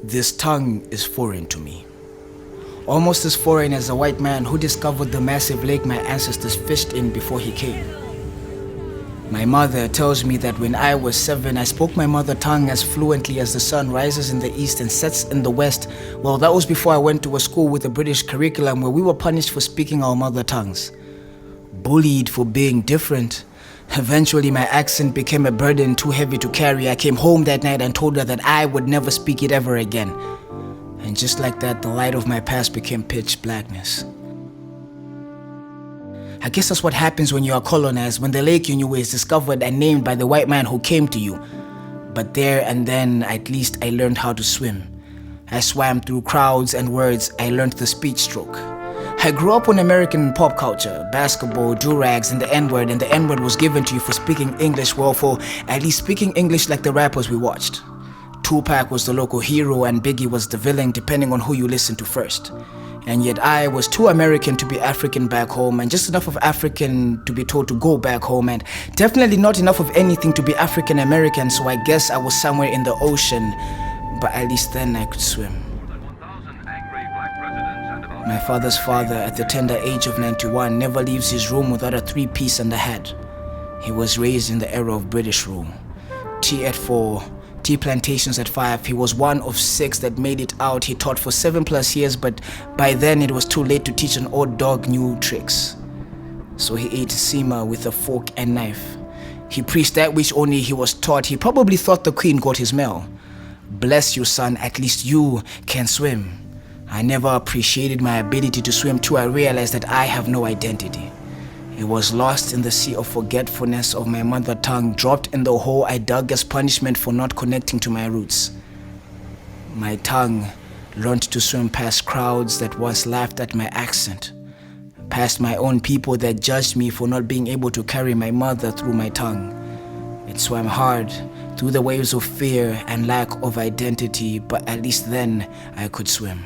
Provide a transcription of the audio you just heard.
This tongue is foreign to me. Almost as foreign as a white man who discovered the massive lake my ancestors fished in before he came. My mother tells me that when I was 7, I spoke my mother tongue as fluently as the sun rises in the east and sets in the west. Well, that was before I went to a school with a British curriculum where we were punished for speaking our mother tongues. Bullied for being different. Eventually, my accent became a burden too heavy to carry. I came home that night and told her that I would never speak it ever again. And just like that, the light of my past became pitch blackness. I guess that's what happens when you are colonized, when the lake you knew is discovered and named by the white man who came to you. But there and then, at least I learned how to swim. I swam through crowds and words. I learned the speech stroke. I grew up on American pop culture, basketball, do-rags, and the N-word, and the N-word was given to you for speaking English well, for at least speaking English like the rappers we watched. Tupac was the local hero and Biggie was the villain, depending on who you listened to first. And yet I was too American to be African back home, and just enough of African to be told to go back home, and definitely not enough of anything to be African American, so I guess I was somewhere in the ocean, but at least then I could swim. My father's father, at the tender age of 91, never leaves his room without a 3-piece and a hat. He was raised in the era of British rule. Tea at 4, tea plantations at 5. He was one of 6 that made it out. He taught for 7+ years, but by then it was too late to teach an old dog new tricks. So he ate sima with a fork and knife. He preached that which only he was taught. He probably thought the queen got his mail. Bless you, son, at least you can swim. I never appreciated my ability to swim till I realized that I have no identity. It was lost in the sea of forgetfulness of my mother tongue, dropped in the hole I dug as punishment for not connecting to my roots. My tongue learned to swim past crowds that once laughed at my accent, past my own people that judged me for not being able to carry my mother through my tongue. It swam hard through the waves of fear and lack of identity, but at least then I could swim.